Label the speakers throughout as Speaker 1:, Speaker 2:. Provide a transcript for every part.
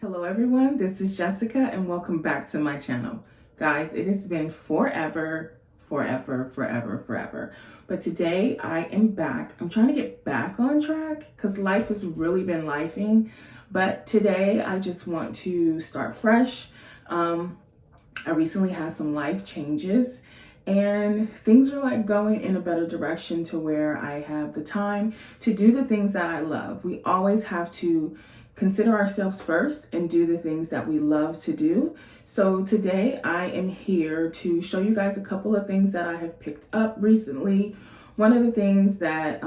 Speaker 1: Hello everyone, this is Jessica and welcome back to my channel. Guys, it has been forever. But today I am back. I'm trying to get back on track because life has really been lifing. But today I just want to start fresh. I recently had some life changes and things are like going in a better direction to where I have the time to do the things that I love. We always have to consider ourselves first and do the things that we love to do. So today I am here to show you guys a couple of things that I have picked up recently. One of the things that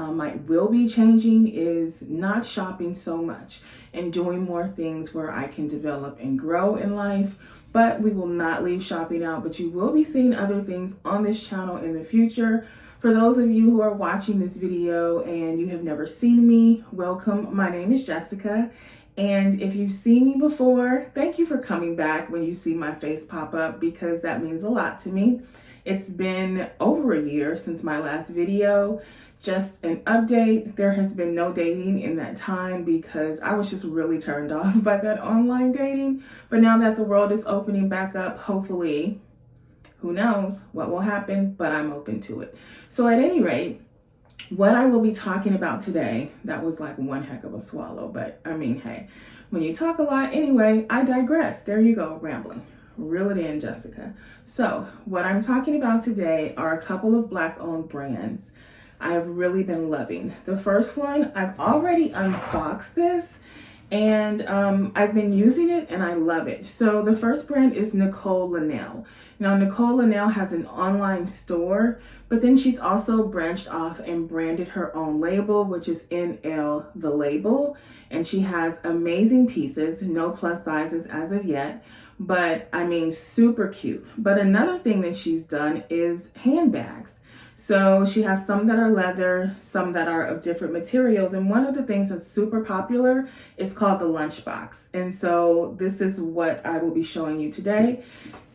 Speaker 1: will be changing is not shopping so much and doing more things where I can develop and grow in life. But we will not leave shopping out, but you will be seeing other things on this channel in the future. For those of you who are watching this video and you have never seen me, welcome. My name is Jessica. And if you've seen me before, thank you for coming back when you see my face pop up because that means a lot to me. It's been over a year since my last video. Just an update, there has been no dating in that time because I was just really turned off by that online dating. But now that the world is opening back up, hopefully, who knows what will happen, but I'm open to it. So at any rate, what I will be talking about today, that was like one heck of a swallow, but I mean, hey, when you talk a lot, anyway, I digress. There you go, rambling. Reel it in, Jessica. So what I'm talking about today are a couple of Black-owned brands I have really been loving. The first one, I've already unboxed this and I've been using it and I love it. So the first brand is Nicole Linnell. Now Nicole Linnell has an online store, but then she's also branched off and branded her own label, which is NL The Label. And she has amazing pieces, no plus sizes as of yet, but I mean, super cute. But another thing that she's done is handbags. So she has some that are leather, some that are of different materials. And one of the things that's super popular is called the Lunchbox. And so this is what I will be showing you today.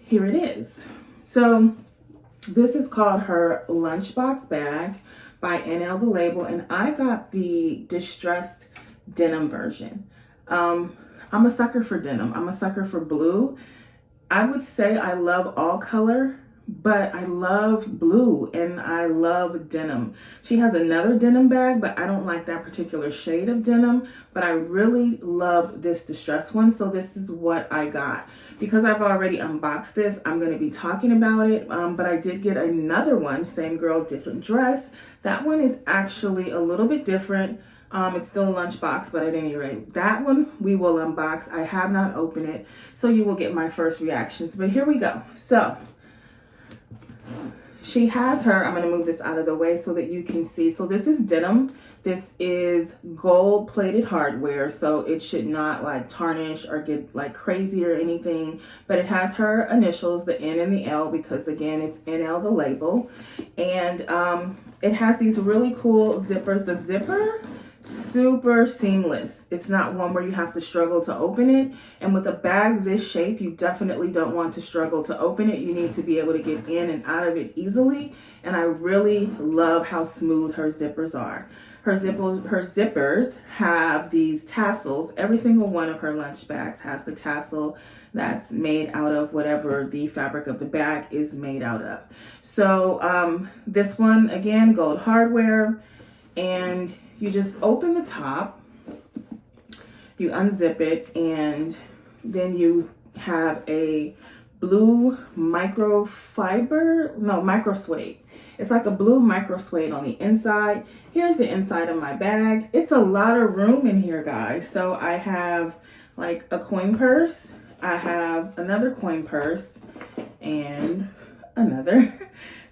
Speaker 1: Here it is. So this is called her Lunchbox Bag by NL The Label. And I got the distressed denim version. I'm a sucker for denim. I'm a sucker for blue. I would say I love all color, but I love blue and I love denim. She has another denim bag, but I don't like that particular shade of denim, but I really love this distressed one. So this is what I got. Because I've already unboxed this, I'm going to be talking about it, but I did get another one, same girl, different dress. That one is actually a little bit different. It's still a lunchbox, but at any rate, that one we will unbox. I have not opened it, so you will get my first reactions, but here we go. So she has her, I'm going to move this out of the way so that you can see. So this is denim. This is gold plated hardware, so it should not like tarnish or get like crazy or anything, but it has her initials, the N and the L, because again, it's NL The Label. And it has these really cool zippers. The zipper, super seamless. It's not one where you have to struggle to open it. And with a bag this shape, you definitely don't want to struggle to open it. You need to be able to get in and out of it easily. And I really love how smooth her zippers are. Her zippers have these tassels. Every single one of her lunch bags has the tassel that's made out of whatever the fabric of the bag is made out of. So this one, again, gold hardware. And you just open the top, you unzip it, and then you have a blue micro suede. It's like a blue micro suede on the inside. Here's the inside of my bag. It's a lot of room in here, guys. So I have like a coin purse. I have another coin purse and another.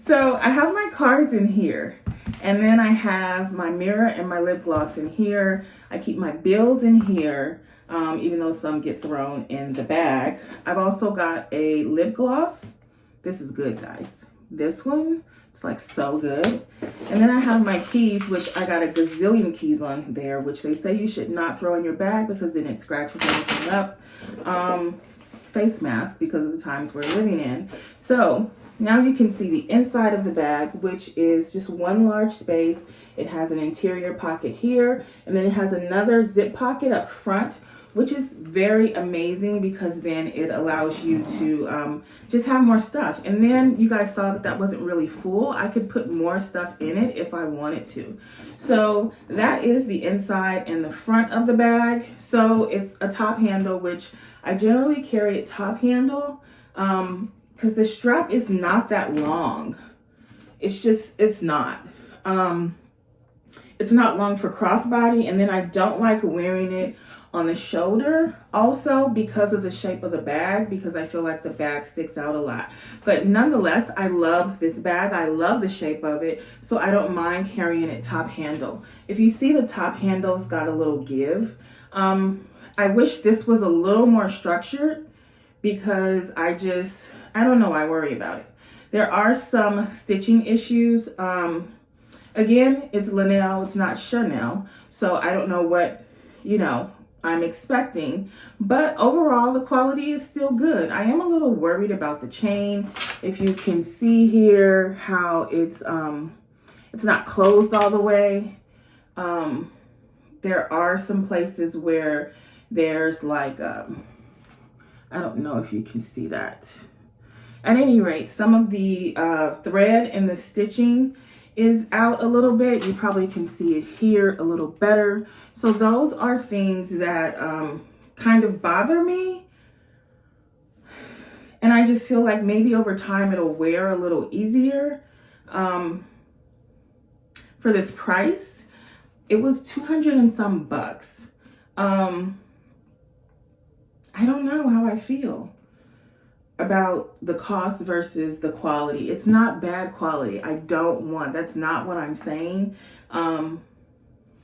Speaker 1: So I have my cards in here. And then I have my mirror and my lip gloss in here. I keep my bills in here, even though some get thrown in the bag. I've also got a lip gloss. This is good, guys. This one, it's like so good. And then I have my keys, which I got a gazillion keys on there, which they say you should not throw in your bag because then it scratches everything up. Face mask because of the times we're living in. So now you can see the inside of the bag, which is just one large space. It has an interior pocket here, and then it has another zip pocket up front, which is very amazing because then it allows you to just have more stuff. And then you guys saw that that wasn't really full. I could put more stuff in it if I wanted to. So that is the inside and the front of the bag. So it's a top handle, which I generally carry it top handle because the strap is not that long. It's not. It's not long for crossbody, and then I don't like wearing it on the shoulder also because of the shape of the bag, because I feel like the bag sticks out a lot. But nonetheless, I love this bag. I love the shape of it, so I don't mind carrying it top handle. If you see the top handle's got a little give. I wish this was a little more structured because I don't know, I worry about it. There are some stitching issues. Again, it's Lanel, it's not Chanel, so I don't know what, I'm expecting, but overall the quality is still good. I am a little worried about the chain. If you can see here how it's not closed all the way. There are some places where there's like, I don't know if you can see that. At any rate, some of the thread and the stitching is out a little bit. You probably can see it here a little better. So those are things that kind of bother me. And I just feel like maybe over time it'll wear a little easier. For this price, it was 200 and some bucks. I don't know how I feel about the cost versus the quality. It's not bad quality. That's not what I'm saying.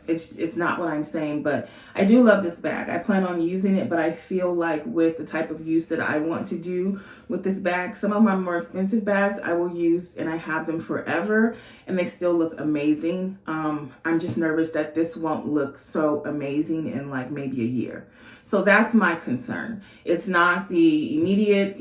Speaker 1: It's not what I'm saying, but I do love this bag. I plan on using it, but I feel like with the type of use that I want to do with this bag, some of my more expensive bags I will use and I have them forever and they still look amazing. I'm just nervous that this won't look so amazing in like maybe a year. So that's my concern. It's not the immediate,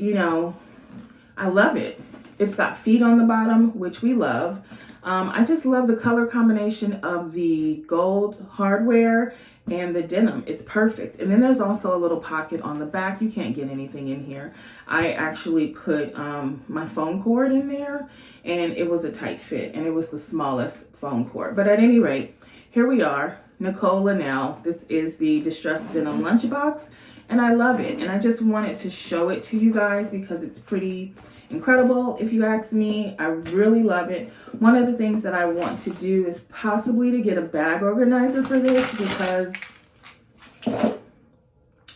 Speaker 1: I love it. It's got feet on the bottom, which we love. I just love the color combination of the gold hardware and the denim. It's perfect. And then there's also a little pocket on the back. You can't get anything in here. I actually put my phone cord in there and it was a tight fit and it was the smallest phone cord. But at any rate, here we are. Nicole Lanel. This is the Distressed Denim Lunchbox and I love it. And I just wanted to show it to you guys because it's pretty incredible if you ask me. I really love it. One of the things that I want to do is possibly to get a bag organizer for this because,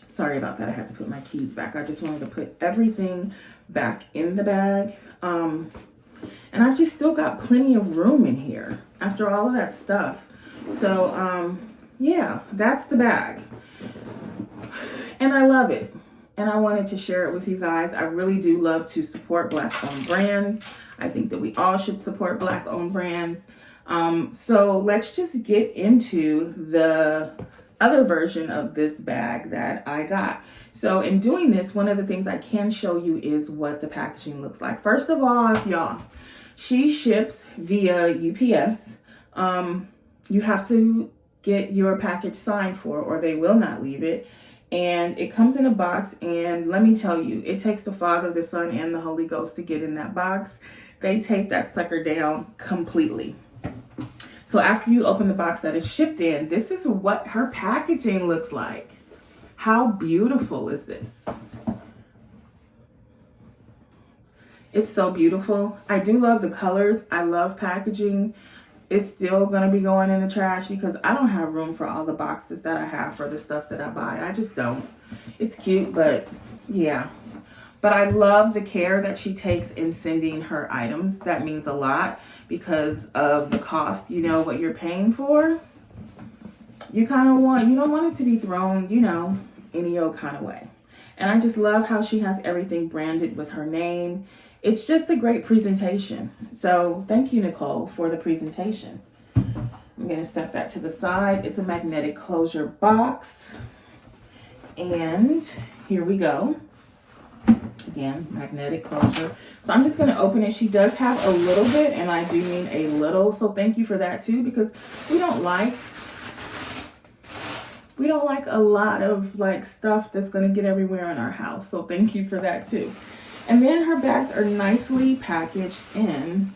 Speaker 1: sorry about that, I had to put my keys back. I just wanted to put everything back in the bag. And I've just still got plenty of room in here after all of that stuff. So yeah, that's the bag. And I love it. And I wanted to share it with you guys. I really do love to support Black-owned brands. I think that we all should support Black-owned brands. So let's just get into the other version of this bag that I got. So in doing this, one of the things I can show you is what the packaging looks like. First of all, y'all, she ships via UPS. You have to get your package signed for or they will not leave it. And it comes in a box, and let me tell you, it takes the Father, the Son, and the Holy Ghost to get in that box. They take that sucker down completely. So after you open the box that is shipped in, this is what her packaging looks like. How beautiful is this? It's so beautiful. I do love the colors. I love packaging. It's still going to be going in the trash because I don't have room for all the boxes that I have for the stuff that I buy. I just don't. It's cute, but yeah. But I love the care that she takes in sending her items. That means a lot because of the cost, what you're paying for. You don't want it to be thrown, any old kind of way. And I just love how she has everything branded with her name. It's just a great presentation. So thank you, Nicole, for the presentation. I'm going to set that to the side. It's a magnetic closure box. And here we go. Again, magnetic closure. So I'm just going to open it. She does have a little bit, and I do mean a little. So thank you for that too, because we don't like we don't like a lot of like stuff that's going to get everywhere in our house. So thank you for that too. And then her bags are nicely packaged in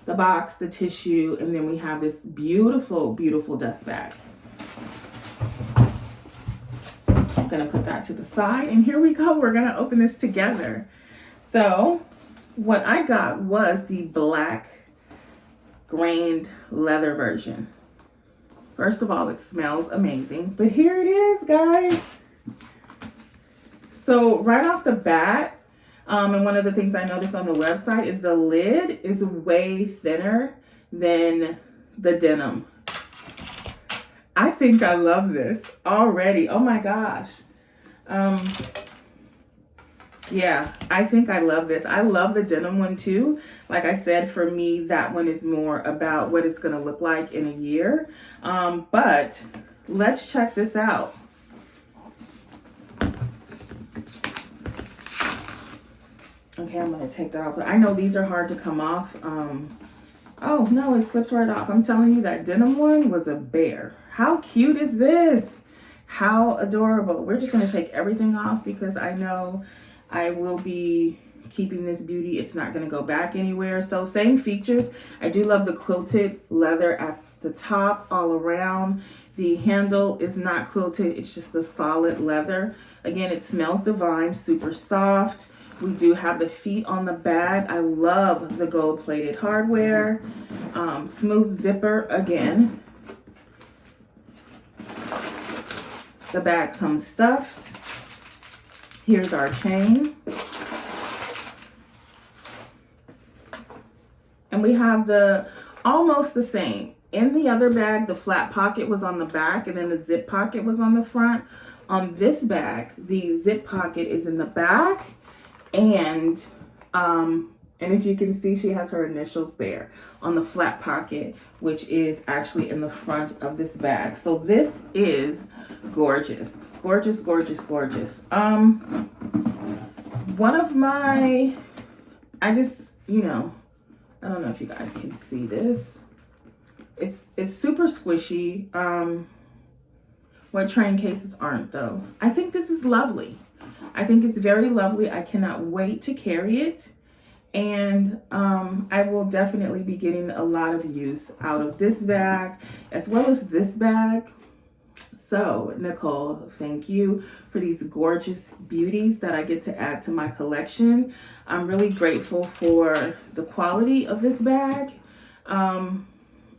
Speaker 1: the box, the tissue, and then we have this beautiful, beautiful dust bag. I'm gonna put that to the side, and here we go. We're gonna open this together. So what I got was the black grained leather version. First of all, it smells amazing, but here it is, guys. So right off the bat, and one of the things I noticed on the website is the lid is way thinner than the denim. I think I love this already. Oh my gosh. Yeah, I think I love this. I love the denim one too. Like I said, for me, that one is more about what it's going to look like in a year. But let's check this out. Okay, I'm going to take that off. But I know these are hard to come off. Oh, no, it slips right off. I'm telling you, that denim one was a bear. How cute is this? How adorable. We're just going to take everything off because I know I will be keeping this beauty. It's not going to go back anywhere. So same features. I do love the quilted leather at the top all around. The handle is not quilted. It's just a solid leather. Again, it smells divine, super soft. We do have the feet on the bag. I love the gold-plated hardware. Smooth zipper again. The bag comes stuffed. Here's our chain. And we have the almost the same. In the other bag, the flat pocket was on the back and then the zip pocket was on the front. On this bag, the zip pocket is in the back. And if you can see, she has her initials there on the flat pocket, which is actually in the front of this bag. So this is gorgeous, gorgeous, gorgeous, gorgeous. One of my, I don't know if you guys can see this. It's super squishy. What train cases aren't though. I think this is lovely. I think it's very lovely. I cannot wait to carry it. And I will definitely be getting a lot of use out of this bag as well as this bag. So Nicole, thank you for these gorgeous beauties that I get to add to my collection. I'm really grateful for the quality of this bag.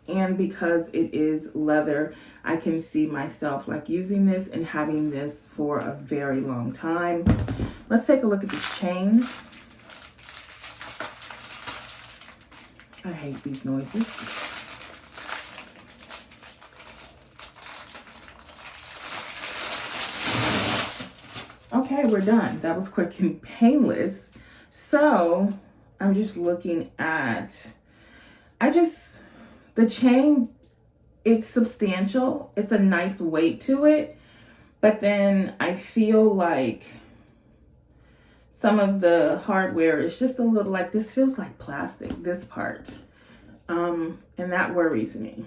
Speaker 1: And because it is leather, I can see myself like using this and having this for a very long time. Let's take a look at this chain. I hate these noises. Okay, we're done. That was quick and painless. So I'm just looking at, the chain, it's substantial. It's a nice weight to it. But then I feel like some of the hardware is just a little like, this feels like plastic, this part. And that worries me.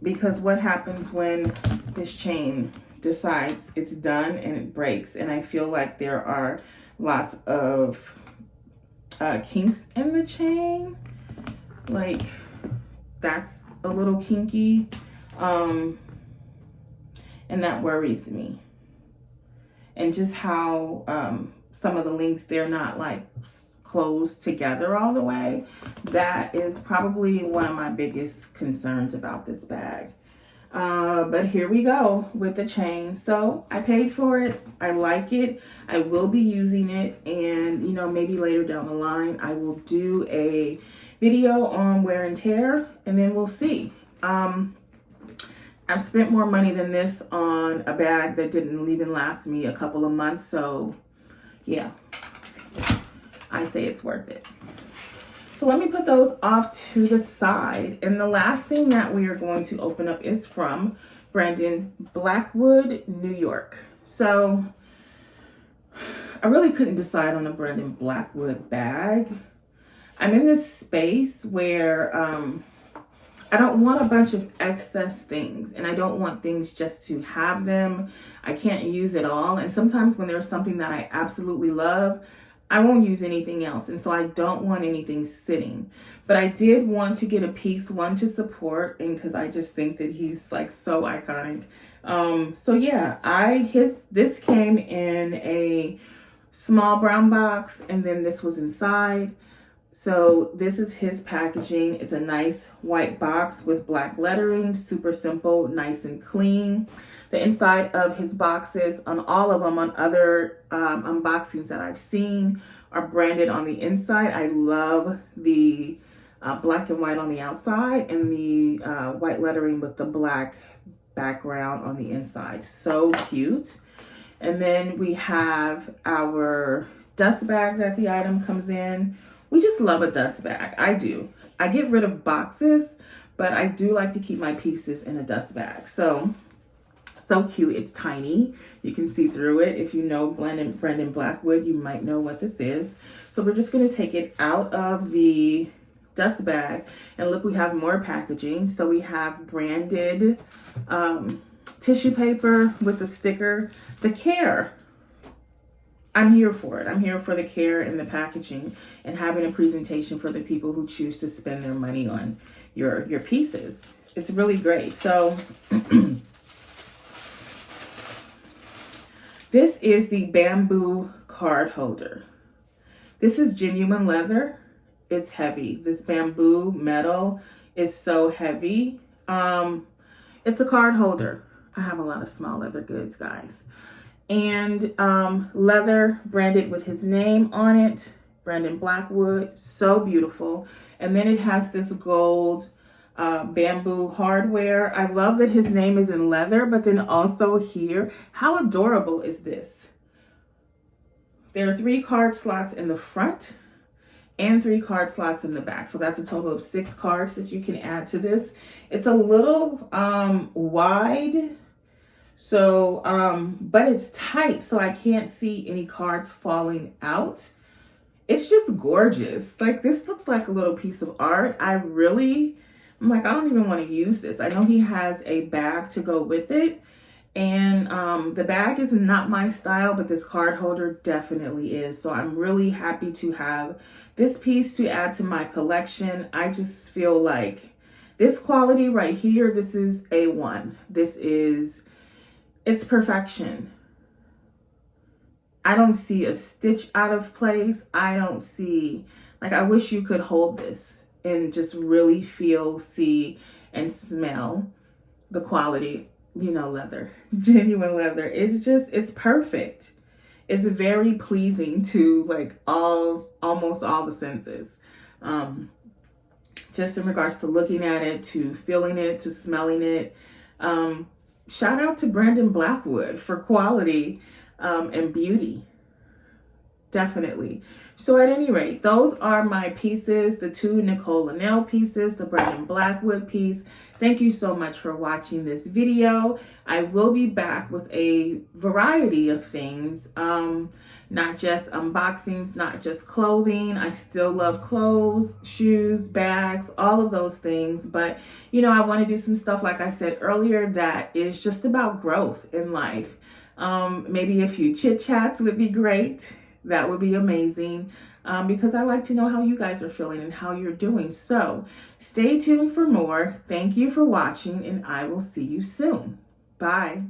Speaker 1: Because what happens when this chain decides it's done and it breaks? And I feel like there are lots of kinks in the chain. Like, that's a little kinky, and that worries me. And just how some of the links, they're not like closed together all the way. That is probably one of my biggest concerns about this bag. But here we go with the chain. So I paid for it. I like it. I will be using it. And, maybe later down the line, I will do a video on wear and tear, and then we'll see. I've spent more money than this on a bag that didn't even last me a couple of months. So yeah, I say it's worth it. So let me put those off to the side. And the last thing that we are going to open up is from Brandon, Blackwood, New York. So I really couldn't decide on a Brandon Blackwood bag. I'm in this space where I don't want a bunch of excess things, and I don't want things just to have them. I can't use it all. And sometimes when there's something that I absolutely love, I won't use anything else. And so I don't want anything sitting. But I did want to get a piece, one to support, and because I just think that he's like so iconic. So yeah, this came in a small brown box, and then this was inside. So this is his packaging. It's a nice white box with black lettering, super simple, nice and clean. The inside of his boxes, on all of them, on other unboxings that I've seen, are branded on the inside. I love the black and white on the outside and the white lettering with the black background on the inside. So cute. And then we have our dust bag that the item comes in. We just love a dust bag. I do. I get rid of boxes, but I do like to keep my pieces in a dust bag. So cute. It's tiny. You can see through it. If you know Brendan Blackwood, you might know what this is. So we're just going to take it out of the dust bag. And look, we have more packaging. So we have branded tissue paper with the sticker. The care. I'm here for it. I'm here for the care and the packaging and having a presentation for the people who choose to spend their money on your pieces. It's really great. So this is the bamboo card holder. This is genuine leather. It's heavy. This bamboo metal is so heavy. It's a card holder. I have a lot of small leather goods, guys. And leather branded with his name on it, Brendan Blackwood, so beautiful. And then it has this gold bamboo hardware. I love that his name is in leather, but then also here, how adorable is this? There are 3 card slots in the front and 3 card slots in the back. So that's a total of 6 cards that you can add to this. It's a little wide. So, but it's tight, so I can't see any cards falling out. It's just gorgeous. Like, this looks like a little piece of art. I'm like, I don't even want to use this. I know he has a bag to go with it. And the bag is not my style, but this card holder definitely is. So I'm really happy to have this piece to add to my collection. I just feel like this quality right here, this is A1. It's perfection. I don't see a stitch out of place. I don't see, like, I wish you could hold this and just really feel, see, and smell the quality, you know, leather, genuine leather. It's perfect. It's very pleasing to like almost all the senses. Just in regards to looking at it, to feeling it, to smelling it. Shout out to Brendan Blackwood for quality and beauty. Definitely. So at any rate, those are my pieces, the 2 Nicole Linnell pieces, the Brendan Blackwood piece. Thank you so much for watching this video. I will be back with a variety of things, not just unboxings, not just clothing. I still love clothes, shoes, bags, all of those things. But, you know, I want to do some stuff, like I said earlier, that is just about growth in life. Maybe a few chit chats would be great. That would be amazing, because I like to know how you guys are feeling and how you're doing. So stay tuned for more. Thank you for watching, and I will see you soon. Bye.